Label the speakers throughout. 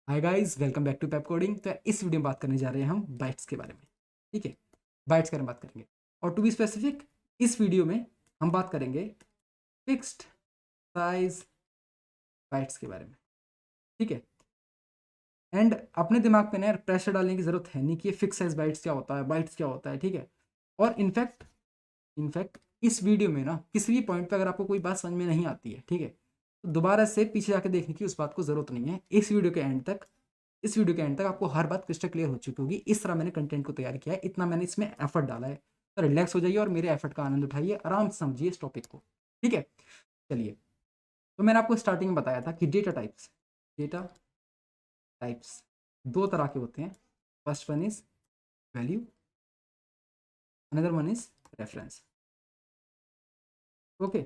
Speaker 1: Hi guys, welcome back to Pepcoding. तो इस video में बात करने जा रहे हैं हम बाइट्स के बारे में। ठीक है, बाइट्स के बारे में बात करेंगे। और टू बी स्पेसिफिक, इस वीडियो में हम बात करेंगे फिक्स्ड साइज बाइट्स के बारे में। ठीक है, एंड अपने दिमाग पे ना यार प्रेशर डालने की जरूरत है नहीं कि ये फिक्स साइज बाइट्स क्या होता है, बाइट्स क्या होता है। ठीक है, और इनफैक्ट इस वीडियो में ना किसी भी पॉइंट पे अगर आपको कोई बात समझ में नहीं आती है, ठीक है, तो दोबारा से पीछे जाके देखने की उस बात को जरूरत नहीं है। इस वीडियो के एंड तक आपको हर बात क्रिस्टल क्लियर हो चुकी होगी। इस तरह मैंने कंटेंट को तैयार किया है, इतना मैंने इसमें एफर्ट डाला है। तो रिलैक्स हो जाइए और मेरे एफर्ट का आनंद उठाइए, आराम से समझिए इस टॉपिक को। ठीक है, चलिए। तो मैंने आपको स्टार्टिंग में बताया था कि डेटा टाइप्स दो तरह के होते हैं। First one is value, another one is reference. Okay,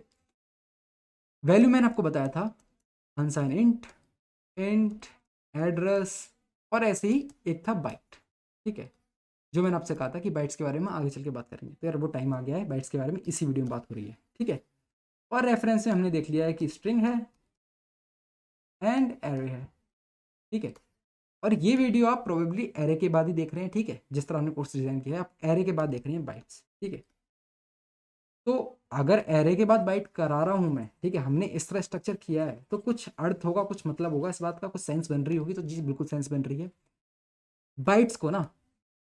Speaker 1: value मैंने आपको बताया था अनसाइन इंट एड्रेस, और ऐसे ही एक था बाइट। ठीक है, जो मैंने आपसे कहा था कि बाइट्स के बारे में आगे चल के बात करेंगे। तो यार वो टाइम आ गया है, बाइट्स के बारे में इसी वीडियो में बात हो रही है। ठीक है, और रेफरेंस में हमने देख लिया है कि स्ट्रिंग है एंड एरे है। ठीक है, और ये वीडियो आप प्रोबेबली एरे के बाद ही देख रहे हैं। ठीक है, जिस तरह हमने कोर्स डिजाइन किया है आप एरे के बाद देख रहे हैं बाइट्स। ठीक है, तो अगर एरे के बाद बाइट करा रहा हूं मैं, ठीक है, हमने इस तरह स्ट्रक्चर किया है तो कुछ अर्थ होगा, कुछ मतलब होगा इस बात का, कुछ सेंस बन रही होगी। तो जी बिल्कुल सेंस बन रही है। बाइट्स को ना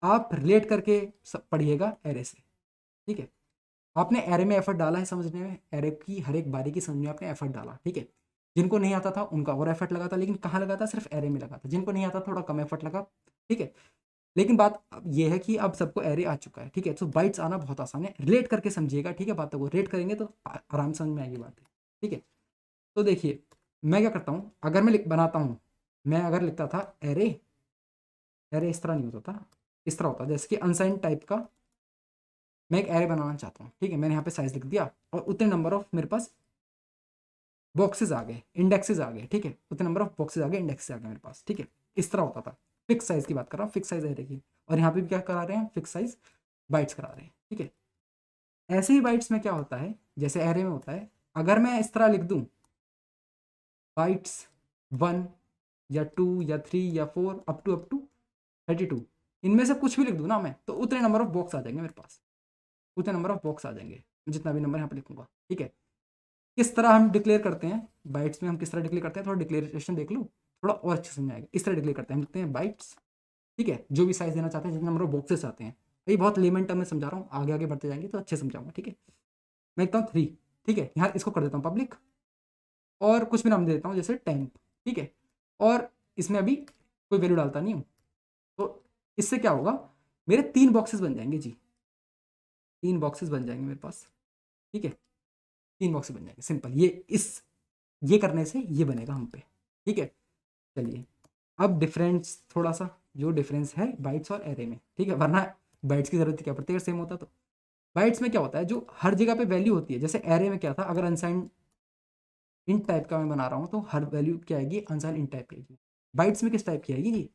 Speaker 1: आप रिलेट करके पढ़िएगा एरे से। ठीक है, आपने एरे में एफर्ट डाला है समझने में, एरे की हर एक बारी की समझने में आपने एफर्ट डाला। ठीक है, जिनको नहीं आता था उनका और एफर्ट लगा था, लेकिन कहाँ लगा था? सिर्फ एरे में लगा था। जिनको नहीं आता थोड़ा कम एफर्ट लगा। ठीक है, लेकिन बात अब ये है कि अब सबको एरे आ चुका है। ठीक है, तो बाइट्स आना बहुत आसान है, रिलेट करके समझिएगा। ठीक है, बातों को रिलेट करेंगे तो आराम से समझ में आएगी बात है। ठीक है, तो देखिए मैं क्या करता हूँ, अगर मैं बनाता हूँ, मैं अगर लिखता था एरे, एरे इस तरह नहीं होता था, इस तरह होता जैसे कि अनसाइन टाइप का मैं एक एरे बनाना चाहता हूँ। ठीक है, मैंने यहाँ पे साइज लिख दिया और उतने नंबर ऑफ मेरे पास बॉक्सेस आ गए, इंडेक्सेस आ गए। ठीक है, उतने नंबर ऑफ बॉक्सेस आ गए, इंडेक्सेस आ गए मेरे पास। ठीक है, इस तरह होता था। फिक्स साइज की बात कर रहा हूँ, फिक्स साइज एरे की। और यहाँ पे भी क्या करा रहे हैं? फिक्स साइज बाइट्स करा रहे हैं। ठीक है, ऐसे ही बाइट्स में क्या होता है, जैसे एरे में होता है, अगर मैं इस तरह लिख दूं बाइट्स 1 या 2 या 3 या 4 अप टू 32, इनमें से कुछ भी लिख दूं ना मैं, तो उतने नंबर ऑफ बॉक्स आ जाएंगे मेरे पास, उतने नंबर ऑफ बॉक्स आ जाएंगे जितना भी नंबर यहाँ पे लिखूंगा। ठीक है, किस तरह हम डिक्लेयर करते हैं बाइट्स में, हम किस तरह डिक्लेयर करते हैं, थोड़ा डिक्लेरेशन देख लो, थोड़ा और अच्छे समझ में आएगा। इस तरह डिक्लेयर करते हैं, हम लिखते हैं बाइट्स। ठीक है, जो भी साइज देना चाहते हैं, जितने नंबर ऑफ बॉक्सेस आते हैं। ये बहुत लेमन टर्म में समझा रहा हूँ, आगे आगे बढ़ते जाएंगे तो अच्छे समझाऊंगा। ठीक है, मैं लिखता हूँ 3। ठीक है, यहाँ इसको कर देता हूँ पब्लिक, और कुछ भी नाम दे देता हूँ जैसे टेम्प। ठीक है, और इसमें अभी कोई वैल्यू डालता नहीं हूँ। तो इससे क्या होगा, मेरे 3 बॉक्सेस बन जाएंगे जी, 3 बॉक्सेस बन जाएंगे मेरे पास। ठीक है, 3 बॉक्सेस बन जाएंगे, सिंपल। ये करने से ये बनेगा हम पे। ठीक है, चलिए अब डिफरेंस थोड़ा सा, जो डिफरेंस है बाइट्स और एरे में। ठीक है, वरना बाइट्स की जरूरत क्या पड़ती है, सेम होता तो। बाइट्स में क्या होता है, जो हर जगह पे वैल्यू होती है, जैसे एरे में क्या था, अगर अनसाइंड इंट टाइप का मैं बना रहा हूँ तो हर वैल्यू क्या आएगी? अनसाइंड इंट टाइप की आएगी। बाइट्स में किस टाइप की आएगी?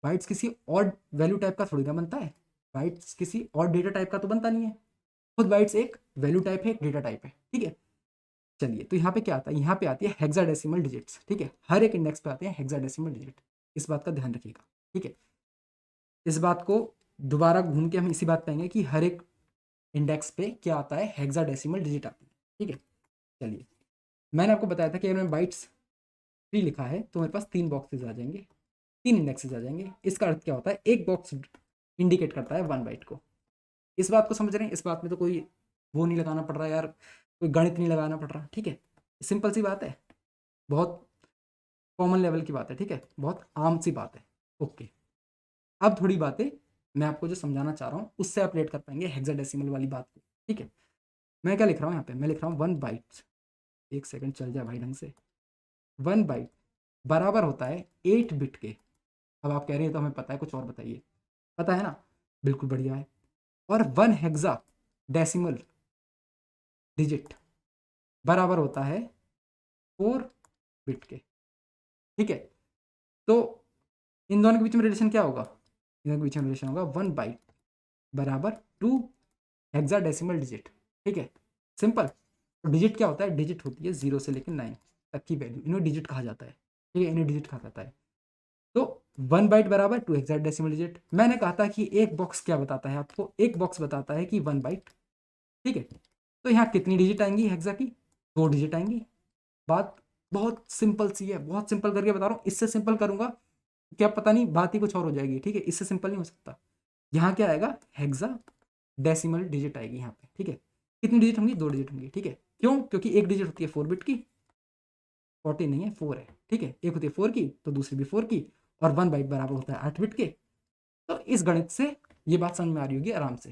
Speaker 1: बाइट्स किसी और वैल्यू टाइप का थोड़ी ना बनता है, बाइट्स किसी और डेटा टाइप का तो बनता नहीं है। खुद बाइट्स एक वैल्यू टाइप है, एक डेटा टाइप है। ठीक है, चलिए, तो यहाँ पे क्या आता है? यहाँ पे आती है हेक्साडेसिमल डिजिट्स। ठीक है, हर एक इंडेक्स पे आते हैं हेक्साडेसिमल डिजिट, इस बात का ध्यान रखिएगा। ठीक है, इस बात को दोबारा घूम के हम इसी बात पाएंगे कि हर एक इंडेक्स पे क्या आता है? हेक्साडेसिमल डिजिट आती है। ठीक है, चलिए, मैंने आपको बताया था कि अगर मैं बाइट्स 3 लिखा है तो मेरे पास 3 बॉक्सेज आ जाएंगे, 3 इंडेक्सेज आ जाएंगे। इसका अर्थ क्या होता है? एक बॉक्स इंडिकेट करता है 1 बाइट को। इस बात को समझ रहे हैं? इस बात में तो कोई वो नहीं लगाना पड़ रहा यार, कोई गणित नहीं लगाना पड़ रहा। ठीक है, सिंपल सी बात है, बहुत कॉमन लेवल की बात है। ठीक है, बहुत आम सी बात है। ओके, अब थोड़ी बातें मैं आपको जो समझाना चाह रहा हूँ उससे आप रिलेट कर पाएंगे हेक्साडेसिमल वाली बात को। ठीक है, मैं क्या लिख रहा हूँ यहाँ पे? मैं लिख रहा हूँ 1 बाइट, एक सेकंड चल जाए भाई ढंग से। 1 बाइट बराबर होता है 8 बिट के। अब आप कह रहे हैं तो हमें पता है, कुछ और बताइए। पता है ना? बिल्कुल बढ़िया है। और 1 हेक्सा डेसिमल डिजिट बराबर होता है 4 बिट के। ठीक है, तो इन दोनों के बीच में रिलेशन क्या होगा? इन दोनों के बीच में रिलेशन होगा 1 बाइट बराबर 2 हेक्सा डेसिमल डिजिट। ठीक है, सिंपल। तो डिजिट क्या होता है? डिजिट होती है 0 से लेकर 9 तक की वैल्यू, इन्हें डिजिट कहा जाता है। ठीक है, इन्हें डिजिट कहा जाता है। 1 बाइट बराबर 2 हेक्साडेसिमल डिजिट। मैंने कहा था कि एक बॉक्स क्या बताता है आपको, एक बॉक्स बताता है कि 1 बाइट, ठीक है। तो यहाँ कितनी डिजिट आएंगी हेक्सा की, 2 डिजिट आएंगी। बात बहुत सिंपल सी है, बहुत सिंपल करके बता रहा हूँ। इससे सिंपल करूंगा क्या पता नहीं बात ही कुछ और हो जाएगी, ठीक है। इससे सिंपल नहीं हो सकता। यहाँ क्या आएगा, हेक्सा डेसिमल डिजिट आएगी यहाँ पे, ठीक है। कितनी डिजिट होंगी, 2 डिजिट होंगी, ठीक है। क्यों, क्योंकि एक डिजिट होती है 4 बिट की, 40 नहीं है 4 है, ठीक है। एक होती है 4 की तो दूसरी भी 4 की, और 1 बाइट बराबर होता है 8 बिट के। तो इस गणित से ये बात समझ में आ रही होगी आराम से,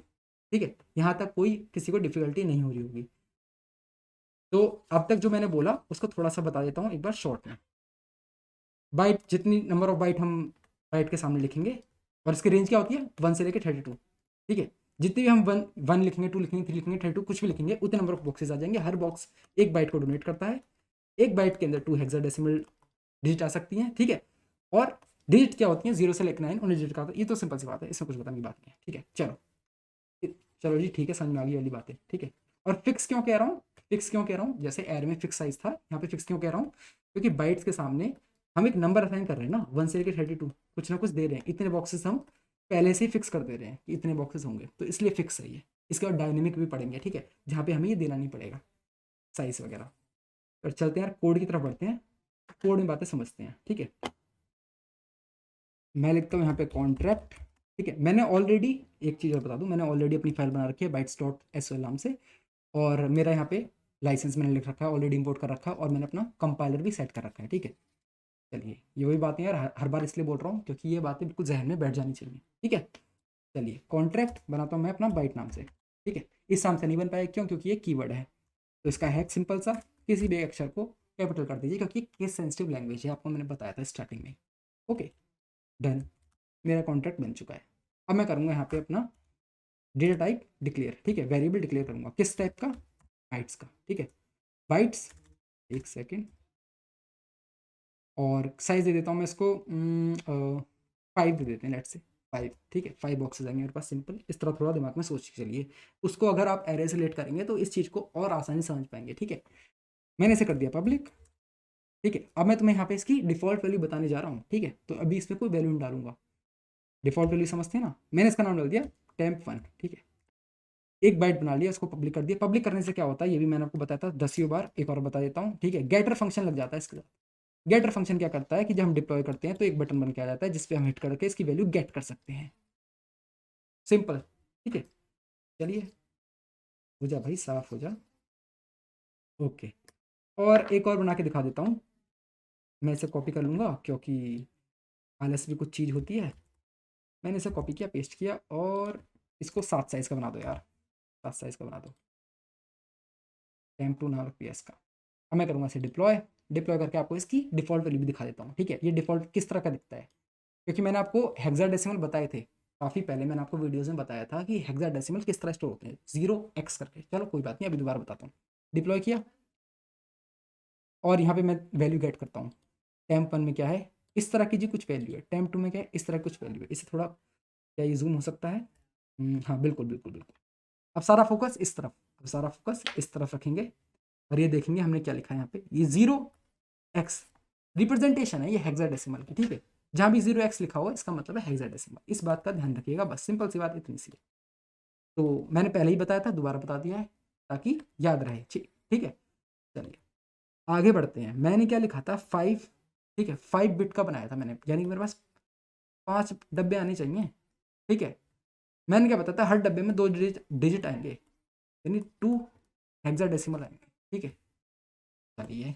Speaker 1: ठीक है। यहाँ तक कोई किसी को डिफिकल्टी नहीं हो रही होगी। तो अब तक जो मैंने बोला उसको थोड़ा सा बता देता हूँ एक बार शॉर्ट में। बाइट, जितनी नंबर ऑफ बाइट हम बाइट के सामने लिखेंगे, और इसकी रेंज क्या होती है 1 से लेकर 32, ठीक है। जितनी भी हम 1 लिखेंगे, 2 लिखेंगे, 3 लिखेंगे, 32 कुछ भी लिखेंगे, उतने नंबर ऑफ बॉक्सेस आ जाएंगे। हर बॉक्स एक बाइट को डोनेट करता है। एक बाइट के अंदर 2 हेक्साडेसिमल डिजिट आ सकती हैं, ठीक है। और डिजिट क्या होती है 0 से लेकर 9 उन डिजिट का, ये तो सिंपल सी बात है, इसमें कुछ बताने की बात नहीं है, ठीक है। चलो जी, ठीक है, समझ में आ गई वाली बात है, ठीक है। और फिक्स क्यों कह रहा हूँ, फिक्स क्यों कह रहा हूँ, जैसे एरे में फिक्स साइज था, यहाँ पे फिक्स क्यों कह रहा हूँ, क्योंकि बाइट्स के सामने हम एक नंबर असाइन कर रहे हैं ना, 1 से लेकर 32, कुछ ना कुछ दे रहे हैं। इतने बॉक्सेस हम पहले से ही फिक्स कर दे रहे हैं कि इतने बॉक्सेस होंगे, तो इसलिए फिक्स है ये। इसके बाद डायनेमिक भी पढ़ेंगे, ठीक है, जहाँ पे हमें ये देना नहीं पड़ेगा साइज वगैरह। और चलते हैं यार कोड की तरफ बढ़ते हैं, कोड में बातें समझते हैं, ठीक है। मैं लिखता हूँ यहाँ पे कॉन्ट्रैक्ट, ठीक है। मैंने ऑलरेडी, एक चीज़ और बता दूँ, मैंने ऑलरेडी अपनी फाइल बना रखी है bytes.sol नाम से, और मेरा यहाँ पे लाइसेंस मैंने लिख रखा है, ऑलरेडी इंपोर्ट कर रखा है, और मैंने अपना कंपाइलर भी सेट कर रखा है, ठीक है। चलिए, ये वही बातें यार हर बार इसलिए बोल रहा हूँ क्योंकि ये बातें बिल्कुल जहन में बैठ जानी चाहिए, ठीक है। चलिए, कॉन्ट्रैक्ट बनाता हूँ मैं अपना बाइट नाम से, ठीक है। इस नाम से नहीं बन पाया, क्यों, क्योंकि ये कीवर्ड है। तो इसका हैक सिंपल सा, किसी भी अक्षर को कैपिटल कर दीजिए, क्योंकि केस सेंसिटिव लैंग्वेज है, आपको मैंने बताया था स्टार्टिंग में। ओके, डन, मेरा कॉन्ट्रैक्ट बन चुका है। अब मैं करूँगा यहाँ पे अपना डेटा टाइप डिक्लेयर, ठीक है, वेरिएबल डिक्लेयर करूँगा किस टाइप का, बाइट्स का, ठीक है। बाइट्स, एक सेकेंड, और साइज दे देता हूँ मैं इसको 5 दे देते हैं, लेट्स से 5, ठीक है। 5 बॉक्सेस आएंगे मेरे पास, सिंपल। इस तरह थोड़ा दिमाग में सोच के चलिए, उसको अगर आप एरे से रिलेट करेंगे तो इस चीज़ को और आसानी समझ पाएंगे, ठीक है। मैंने इसे कर दिया पब्लिक, ठीक है। अब मैं तुम्हें यहाँ पे इसकी डिफॉल्ट वैल्यू बताने जा रहा हूँ, ठीक है। तो अभी इसमें कोई वैल्यू नहीं डालूंगा, डिफॉल्ट वैल्यू समझते हैं ना। मैंने इसका नाम डाल दिया temp1, ठीक है। एक बाइट बना लिया, इसको पब्लिक कर दिया। पब्लिक करने से क्या होता है ये भी मैंने आपको बताया था 10 बार, एक और बता देता हूँ, ठीक है। गेटर फंक्शन लग जाता है इसके साथ। गेटर फंक्शन क्या करता है कि जब हम डिप्लॉय करते हैं तो एक बटन बन के आ जाता है जिसपे हम हिट करके इसकी वैल्यू गेट कर सकते हैं, सिंपल, ठीक है। चलिए, हो जा भाई, साफ हो जा, ओके। और एक और बना के दिखा देता हूँ, मैं इसे कॉपी कर लूँगा क्योंकि आलस भी कुछ चीज़ होती है। मैंने इसे कॉपी किया, पेस्ट किया, और इसको 7 साइज़ का बना दो यार, 7 साइज़ का बना दो, temp2 नाम रख दिया इसका। अब मैं करूँगा इसे डिप्लॉय, डिप्लॉय करके आपको इसकी डिफ़ॉल्ट वैल्यू भी दिखा देता हूँ, ठीक है। ये डिफ़ॉल्ट किस तरह का दिखता है, क्योंकि मैंने आपको हेक्साडेसिमल बताए थे काफ़ी पहले, मैंने आपको वीडियोज़ में बताया था कि हेक्साडेसिमल किस तरह स्टोर होते हैं, 0x करके। चलो कोई बात नहीं, अभी दोबारा बताता हूँ। डिप्लॉय किया, और यहाँ पे मैं वैल्यू गेट करता हूँ। temp1 में क्या है, इस तरह की जी कुछ वैल्यू है। temp2 में क्या है, इस तरह की कुछ वैल्यू है। इसे थोड़ा, क्या ये जूम हो सकता है, हाँ बिल्कुल बिल्कुल बिल्कुल। अब सारा फोकस इस तरफ, अब सारा फोकस इस तरफ रखेंगे, और ये देखेंगे हमने क्या लिखा है यहाँ पे, ये 0x रिप्रेजेंटेशन है ये हेक्साडेसिमल की, ठीक है। जहाँ भी 0x लिखा हुआ इसका मतलब है हेक्साडेसिमल, इस बात का ध्यान रखिएगा, बस सिंपल सी बात इतनी सी है। तो मैंने पहले ही बताया था, दोबारा बता दिया है ताकि याद रहे, ठीक है। चलिए आगे बढ़ते हैं। मैंने क्या लिखा था 5, ठीक है, 5 बिट का बनाया था मैंने, यानी कि मेरे पास 5 डब्बे आने चाहिए, ठीक है। मैंने क्या बताया था, हर डब्बे में 2 डिजिट आएंगे, यानी 2 हेक्साडेसिमल आएंगे, ठीक है। चलिए,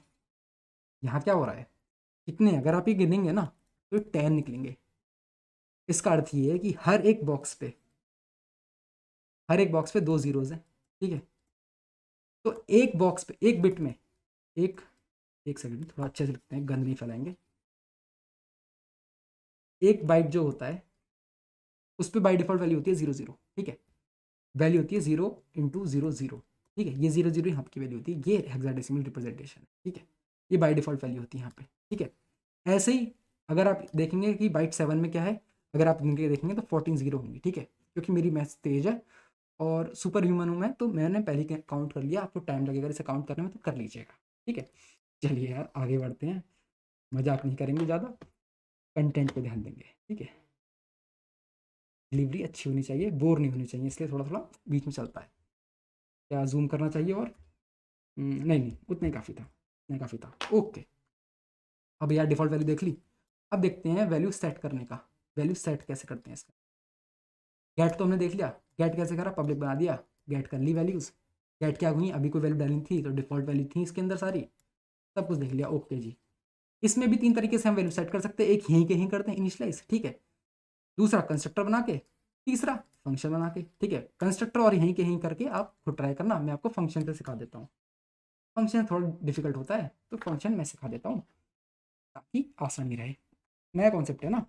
Speaker 1: यहाँ क्या हो रहा है, कितने, अगर आप ये गिनेंगे ना तो 10 निकलेंगे। इसका अर्थ ये है कि हर एक बॉक्स पे 2 जीरोज हैं, ठीक है। तो एक बॉक्स पे, एक बिट में, एक एक सेकंड, थोड़ा अच्छे से लिखते हैं, गंद नहीं फैलाएंगे। एक बाइट जो होता है उस पर बाई डिफॉल्ट वैल्यू होती है 0 0, ठीक है। वैल्यू होती है 0 × 0 0, ठीक है। ये 0 0 यहाँ की वैल्यू होती है, ये हेक्साडेसिमल रिप्रेजेंटेशन है, ठीक है। ये बाई डिफॉल्ट वैल्यू होती है यहाँ पे, ठीक है। ऐसे ही अगर आप देखेंगे कि बाइट 7 में क्या है, अगर आप इनके देखेंगे तो 14 0 होंगी, ठीक है। क्योंकि मेरी मैथ्स तेज है और सुपर ह्यूमन हूँ मैं, तो मैंने पहले ही काउंट कर लिया। आपको टाइम लगेगा इसे काउंट करने में तो कर लीजिएगा, ठीक है। चलिए यार आगे बढ़ते हैं, मजाक नहीं करेंगे ज़्यादा। कंटेंट पे ध्यान देंगे, ठीक है। डिलीवरी अच्छी होनी चाहिए, बोर नहीं होनी चाहिए, इसलिए थोड़ा थोड़ा बीच में चलता है। क्या जूम करना चाहिए और नहीं नहीं, उतना ही काफ़ी था, उतना ही काफ़ी था। ओके, अब यार डिफ़ॉल्ट वैल्यू देख ली। अब देखते हैं वैल्यू सेट करने का, वैल्यू सेट कैसे करते हैं इसका। गेट तो हमने देख लिया, गेट कैसे करा, पब्लिक बना दिया, गेट कर ली वैल्यूज़। गेट क्या हुई, अभी कोई वैल्यू डालनी थी तो डिफ़ॉल्ट वैल्यू थी इसके अंदर सारी, सब कुछ देख लिया। ओके जी, इसमें भी 3 तरीके से हम वैल्यू सेट कर सकते हैं, एक यहीं के यहीं करते हैं इनिशियलाइज, ठीक है। दूसरा कंस्ट्रक्टर बना के, तीसरा फंक्शन बना के, ठीक है। कंस्ट्रक्टर और यहीं के यहीं करके आप खुद ट्राई करना, मैं आपको फंक्शन से सिखा देता हूँ। फंक्शन थोड़ा डिफिकल्ट होता है तो फंक्शन मैं सिखा देता हूँ ताकि आसानी रहे, नया कॉन्सेप्ट है ना।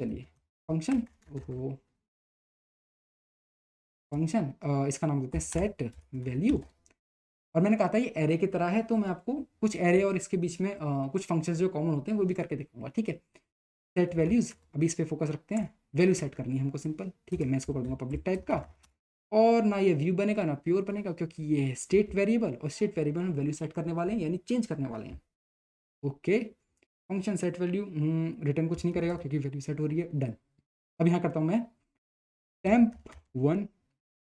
Speaker 1: चलिए फंक्शन, ओहो फंक्शन, इसका नाम देते हैं सेट वैल्यू। और मैंने कहा था ये एरे की तरह है, तो मैं आपको कुछ एरे और इसके बीच में कुछ फंक्शंस जो कॉमन होते हैं वो भी करके दिखाऊंगा, ठीक है। सेट वैल्यूज़, अभी इस पर फोकस रखते हैं। वैल्यू सेट करनी है हमको सिंपल, ठीक है। मैं इसको कर दूंगा पब्लिक टाइप का, और ना ये व्यू बनेगा ना प्योर बनेगा, क्योंकि ये है स्टेट वेरिएबल, और स्टेट वेरिएबल में वैल्यू सेट करने वाले हैं, यानी चेंज करने वाले हैं। Okay, function set value return कुछ नहीं करेगा क्योंकि वैल्यू सेट हो रही है, डन। अब यहाँ करता हूँ मैं temp1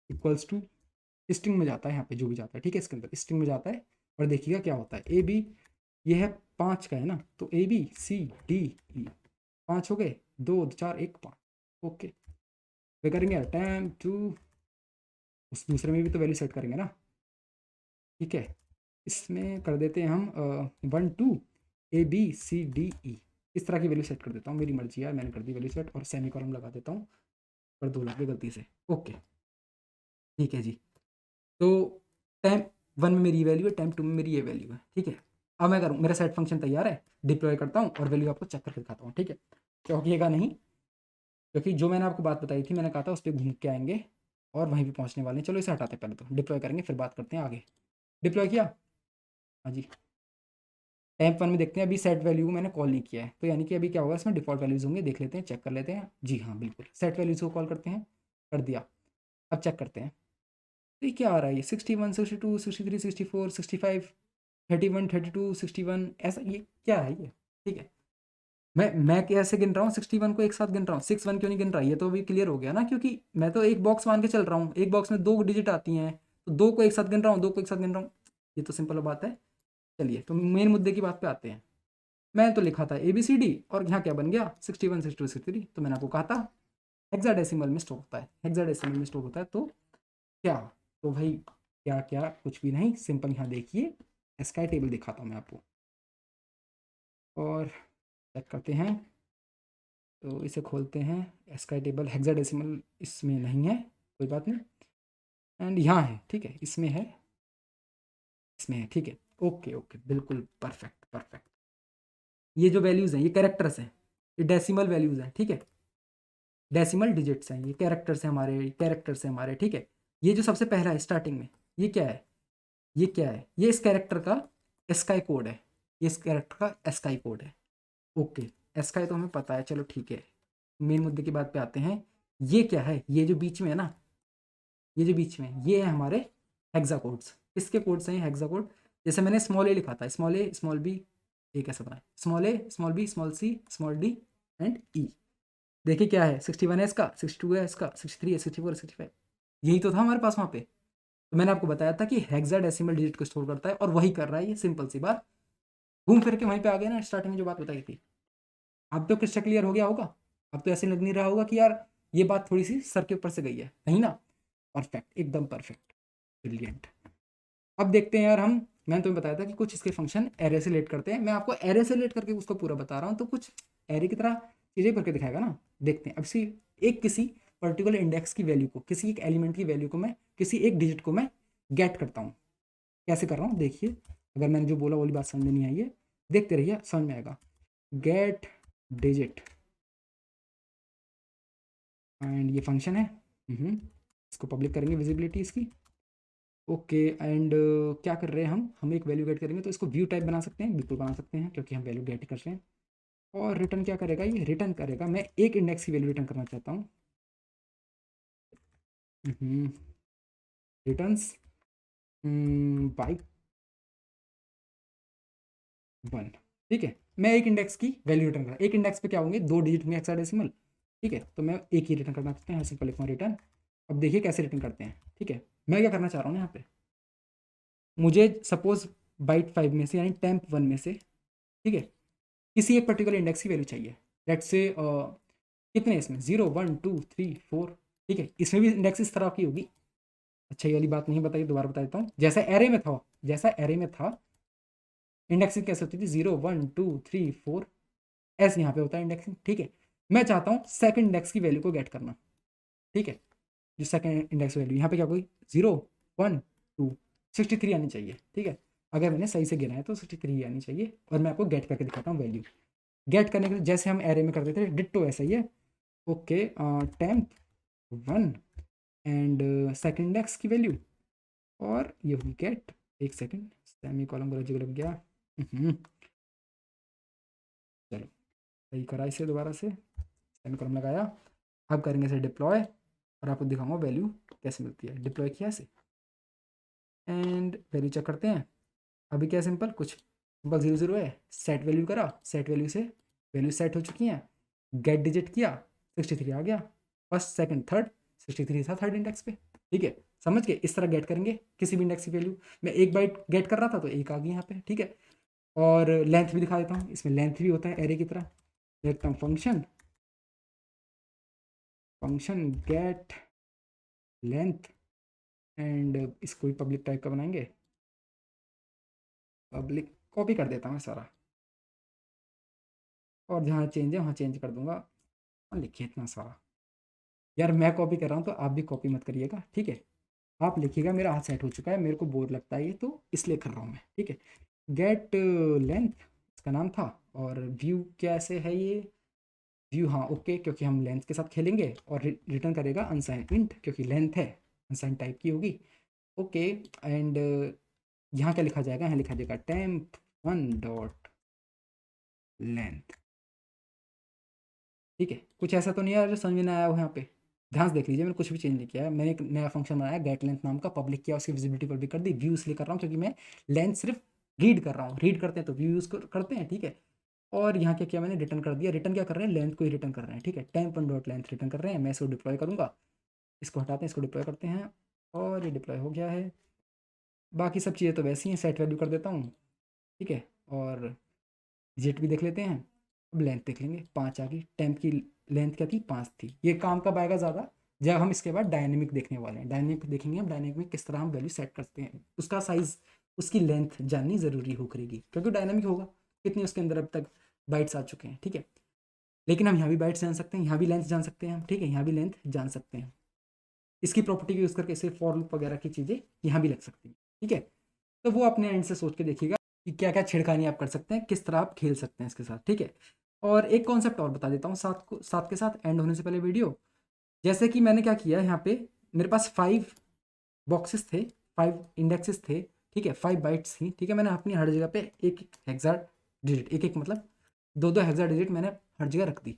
Speaker 1: इक्वल्स टू, स्ट्रिंग में जाता है यहाँ पे जो भी जाता है, ठीक है। इसके अंदर स्ट्रिंग में जाता है और देखिएगा क्या होता है। ए बी, ये है 5 का है ना, तो A B C D E, 5 हो गए, 2 4 1 5। ओके, वे करेंगे temp2, उस दूसरे में भी तो वैल्यू सेट करेंगे ना, ठीक है। इसमें कर देते हैं हम 1 2 A B C D E, इस तरह की वैल्यू सेट कर देता हूँ, मेरी मर्जी है, मैंने कर दी वैल्यू सेट, और सेमी कॉलम लगा देता हूँ पर 2 लग गए गलती से। ओके, ठीक है जी। तो टाइम 1 में मेरी ये वैल्यू है, टाइम 2 में मेरी ये वैल्यू है, ठीक है। अब मैं करूँ, मेरा सेट फंक्शन तैयार है, डिप्लॉय करता हूँ और वैल्यू आपको चेक करके दिखाता हूँ, ठीक है। चौंकिएगा नहीं, क्योंकि जो मैंने आपको बात बताई थी, मैंने कहा था उस पर घूम के आएंगे और वहीं पे पहुंचने वाले हैं। चलो इसे हटाते हैं, पहले तो डिप्लॉय करेंगे फिर बात करते हैं आगे। डिप्लॉय किया, हाँ जी। टाइम 1 में देखते हैं, अभी सेट वैल्यू मैंने कॉल नहीं किया है, तो यानी कि अभी क्या होगा, इसमें डिफॉल्ट वैल्यूज होंगे, देख लेते हैं, चेक कर लेते हैं। जी हाँ बिल्कुल, सेट वैल्यूज को कॉल करते हैं, कर दिया। अब चेक करते हैं, तो ये क्या आ रहा है, ये 61 62 63 64 65 31 32 61, ऐसा ये क्या है ये, ठीक है। मैं कैसे गिन रहा हूँ 61 को एक साथ गिन रहा हूँ, 61 क्यों नहीं गिन रहा, ये तो अभी क्लियर हो गया ना, क्योंकि मैं तो एक बॉक्स मान के चल रहा हूँ, एक बॉक्स में 2 डिजिट आती हैं, तो 2 को एक साथ गिन रहा हूँ, 2 को एक साथ गिन रहा हूँ, ये तो सिंपल बात है। चलिए तो मेन मुद्दे की बात पे आते हैं। मैंने तो लिखा था ए बी सी डी, और यहाँ क्या बन गया 61 62 63, तो मैंने आपको कहा था हेक्साडेसिमल में स्टोर होता है, हेक्साडेसिमल में स्टोर होता है, तो क्या, तो भाई क्या क्या, कुछ भी नहीं, सिंपल यहाँ देखिए, स्काई टेबल दिखाता हूँ मैं आपको, और चेक करते हैं। तो इसे खोलते हैं, स्काई टेबल हेक्साडेसिमल इसमें नहीं है, कोई बात नहीं, एंड यहाँ है, ठीक है, इसमें है, इसमें है, ठीक है। ओके ओके, बिल्कुल परफेक्ट परफेक्ट। ये जो वैल्यूज़ हैं ये कैरेक्टर्स हैं, ये डेसिमल वैल्यूज़ हैं, ठीक है। डेसिमल डिजिट्स हैं, ये कैरेक्टर्स हैं हमारे, कैरेक्टर्स हैं हमारे, ठीक है। ये जो सबसे पहला है स्टार्टिंग में, ये क्या है, ये क्या है, ये इस कैरेक्टर का एस्काई कोड है, ये इस कैरेक्टर का एस्काई कोड है। ओके, एस्काई तो हमें पता है, चलो ठीक है। मेन मुद्दे की बात पे आते हैं, ये क्या है, ये जो बीच में है ना, ये जो बीच में ये है हमारे हेक्सा कोड्स। किसके कोड्स हैं ये हेक्सा कोड, जैसे मैंने स्मॉल ए लिखा था, स्मॉल ए स्मॉल बी, ये कैसे बना है, small a small b small c small d and e. देखिए क्या है, 61 है इसका, 62 है इसका, 63 है, 64 है, 65, यही तो था हमारे पास वहाँ पे। तो मैंने आपको बताया था कि हेक्साडेसिमल डिजिट को स्टोर करता है, और वही कर रहा है ये, सिंपल सी बात। घूम फिर के वहीं पे आ गए ना, स्टार्टिंग में जो बात बताई थी। अब तो क्रिस्टल क्लियर हो गया होगा, अब तो ऐसे लग नहीं रहा होगा कि यार ये बात थोड़ी सी सर के ऊपर से गई है, नहीं ना। परफेक्ट, एकदम परफेक्ट, ब्रिलियंट। अब देखते हैं यार हम, मैंने तुम्हें बताया था कि कुछ इसके फंक्शन एरे से रिलेट करते हैं, मैं आपको एरे से रिलेट करके उसको पूरा बता रहा हूँ, तो कुछ एरे की तरह चीज़ें करके दिखाएगा ना। देखते हैं अब सी, एक किसी पर्टिकुलर इंडेक्स की वैल्यू को, किसी एक एलिमेंट की वैल्यू को मैं, किसी एक डिजिट को मैं गेट करता हूँ। कैसे कर रहा हूँ देखिए, अगर मैंने जो बोला वो वाली बात समझ में नहीं आई है, देखते रहिए समझ में आएगा। गेट डिजिट, एंड ये फंक्शन है, इसको पब्लिक करेंगे विजिबिलिटी इसकी। ओके, एंड क्या कर रहे हैं हम एक वैल्यू गेट करेंगे, तो इसको व्यू टाइप बना सकते हैं, बिल्कुल बना सकते हैं, क्योंकि हम वैल्यू गेट कर रहे हैं। और रिटर्न क्या करेगा, ये रिटर्न करेगा, मैं एक इंडेक्स की वैल्यू रिटर्न करना चाहता हूँ, रिटर्न्स बाई 1, ठीक है। मैं एक इंडेक्स की वैल्यू रिटर्न कर रहा हूँ। एक इंडेक्स पे क्या होंगे, 2 डिजिट होंगे हेक्साडेसिमल, ठीक है, तो मैं एक ही रिटर्न करना चाहते हैं, सिंपल लिखूँ रिटर्न। अब देखिए कैसे रिटर्न करते हैं, ठीक है। मैं क्या करना चाह रहा हूँ यहाँ पे, मुझे सपोज बाइट 5 में से यानी टेम्प 1 में से, ठीक है, किसी एक पर्टिकुलर इंडेक्स की वैल्यू चाहिए। लेट्स से कितने इसमें 0 1 2 3 4, ठीक है, इसमें भी इंडेक्स इस तरह की होगी। अच्छा ये वाली बात नहीं बताई, दोबारा बता देता हूँ। जैसा एरे में था, जैसा एरे में था इंडेक्सिंग कैसे होती थी, 0 1 2 3 4, ऐसे यहाँ पे होता है इंडेक्सिंग, ठीक है। मैं चाहता हूँ सेकंड इंडेक्स की वैल्यू को गेट करना, ठीक है। जो सेकंड इंडेक्स वैल्यू यहाँ पे क्या कोई 0 1 2 63 आनी चाहिए, ठीक है। अगर मैंने सही से गिना है तो 63 आनी चाहिए, और मैं आपको गेट करके दिखाता हूँ वैल्यू। गेट करने के लिए जैसे हम एरे में करते थे डिट्टो ऐसा ही है। Okay, temp 1 and second index की वैल्यू, और ये होगी गेट। एक सेकंड, सेमी कॉलम का लग गया। चलो सही करा इसे, दोबारा से सेमी कॉलम लगाया। अब करेंगे इसे डिप्लॉय, और आपको दिखाऊंगा वैल्यू कैसे मिलती है। डिप्लॉय किया इसे एंड वैल्यू चेक करते हैं। अभी क्या सिंपल, कुछ सिंपल 0 0 है। सेट वैल्यू करा, सेट वैल्यू से वैल्यू सेट हो चुकी हैं। गेट डिजिट किया, 63 आ गया। फर्स्ट सेकंड थर्ड 63 था थर्ड इंडेक्स पे, ठीक है। समझ गए, इस तरह गेट करेंगे किसी भी इंडेक्स की वैल्यू। मैं एक बाइट गेट कर रहा था तो एक आ गई यहाँ पे, ठीक है। और लेंथ भी दिखा देता हूँ, इसमें लेंथ भी होता है एरे की तरह। देखता हूँ function, function get length, and इसको भी पब्लिक टाइप का बनाएंगे। पब्लिक कॉपी कर देता हूँ सारा, और जहाँ चेंज है वहाँ चेंज कर दूंगा। और लिखिए इतना सारा, यार मैं कॉपी कर रहा हूँ तो आप भी कॉपी मत करिएगा, ठीक है। आप लिखिएगा, मेरा हाथ सेट हो चुका है, मेरे को बोर लगता है ये तो इसलिए कर रहा हूँ मैं, ठीक है। गेट लेंथ इसका नाम था, और व्यू कैसे है ये व्यू, हाँ ओके, क्योंकि हम लेंथ के साथ खेलेंगे। और रिटर्न करेगा अनसाइन इंट, क्योंकि लेंथ है अनसाइन टाइप की होगी, ओके। एंड यहाँ क्या लिखा जाएगा, यहाँ लिखा जाएगा टेम्प 1 डॉट लेंथ, ठीक है। कुछ ऐसा तो नहीं है जो समझ में ना आया हो यहाँ पे, ध्यान से देख लीजिए, मैंने कुछ भी चेंज नहीं किया है। मैंने एक नया फंक्शन बनाया गेट लेंथ नाम का, पब्लिक किया, उसकी विजिबिलिटी पब्लिक कर दी। व्यू इसलिए कर रहा हूँ क्योंकि मैं लेंथ सिर्फ रीड कर रहा हूँ, रीड करते हैं तो व्यू यूज़ करते हैं, ठीक है। और यहाँ क्या किया मैंने, रिटर्न कर दिया। रिटर्न क्या कर रहे हैं, लेंथ को ही रिटर्न कर रहे हैं, ठीक है। टेम्प 1 डॉट लेंथ रिटर्न कर रहे हैं। मैं इसको डिप्लॉय करूँगा, इसको हटाते हैं, इसको डिप्लॉय करते हैं, और ये डिप्लॉय हो गया है। बाकी सब चीज़ें तो वैसी हैं, सेट वैल्यू कर देता हूँ, ठीक है। और जेट भी देख लेते हैं। अब लेंथ देख लेंगे, 5 आ गई। टेम्प की लेंथ क्या थी, 5 थी। ये काम कब आएगा ज़्यादा, जब हम इसके बाद डायनेमिक देखने वाले हैं। डायनेमिक देखेंगे हम, डायनेमिक में किस तरह हम वैल्यू सेट करते हैं, उसका साइज़, उसकी लेंथ जाननी ज़रूरी हो करेगी, क्योंकि डायनेमिक होगा कितनी उसके अंदर अब तक बाइट्स आ चुके हैं, ठीक है। लेकिन हम यहाँ भी बाइट्स जान सकते हैं, यहाँ भी लेंथ जान सकते हैं हम, ठीक है, यहाँ भी लेंथ जान सकते हैं। इसकी प्रॉपर्टी को यूज़ करके इसे फॉर लूप वगैरह की चीज़ें यहाँ भी लग सकती हैं, ठीक है। तो वो अपने एंड से सोच के देखिएगा कि क्या क्या छेड़खानी आप कर सकते हैं, किस तरह आप खेल सकते हैं इसके साथ, ठीक है। और एक कॉन्सेप्ट और बता देता हूँ साथ के साथ एंड होने से पहले वीडियो। जैसे कि मैंने क्या किया यहाँ पे, मेरे पास 5 बॉक्सेस थे, 5 इंडेक्सेस थे, ठीक है, 5 बाइट्स थी, ठीक है। मैंने अपनी हर जगह पे एक एक हेक्सा डिजिट, एक एक मतलब 2 2 हेक्सा डिजिट मैंने हर जगह रख दी।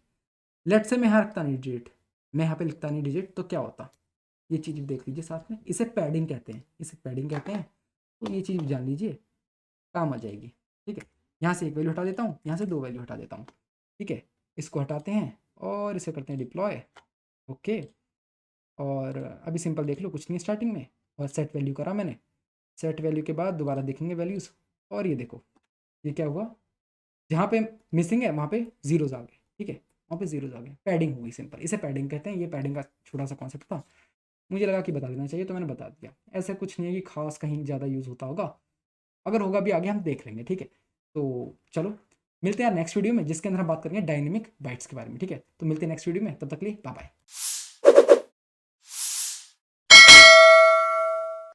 Speaker 1: लेट से मैं यहाँ रखता नहीं डिजिट, मैं यहाँ पे लिखता नहीं डिजिट, तो क्या होता, ये चीज़ देख लीजिए साथ में। इसे पैडिंग कहते हैं, इसे पैडिंग कहते हैं। तो ये चीज़ जान लीजिए, काम आ जाएगी, ठीक है। यहाँ से एक वैल्यू हटा देता हूँ, यहाँ से 2 वैल्यू हटा देता हूँ, ठीक है। इसको हटाते हैं और इसे करते हैं डिप्लॉय, ओके। और अभी सिंपल देख लो, कुछ नहीं स्टार्टिंग में, और सेट वैल्यू करा मैंने। सेट वैल्यू के बाद दोबारा देखेंगे वैल्यूज़, और ये देखो ये क्या हुआ, जहाँ पे मिसिंग है वहाँ पे जीरोज आ गए, ठीक है, वहाँ पे जीरोज आ गए। पैडिंग हुई सिंपल, इसे पैडिंग कहते हैं। ये पैडिंग का छोटा सा कॉन्सेप्ट था, मुझे लगा कि बता देना चाहिए तो मैंने बता दिया। ऐसा कुछ नहीं है कि खास कहीं ज़्यादा यूज़ होता होगा, अगर होगा भी आगे हम देख लेंगे, ठीक है। तो चलो मिलते हैं नेक्स्ट वीडियो में, जिसके अंदर हम बात करेंगे डायनेमिक बाइट्स के बारे में, ठीक है। तो मिलते हैं नेक्स्ट वीडियो में, तब तक के लिए बाय बाय।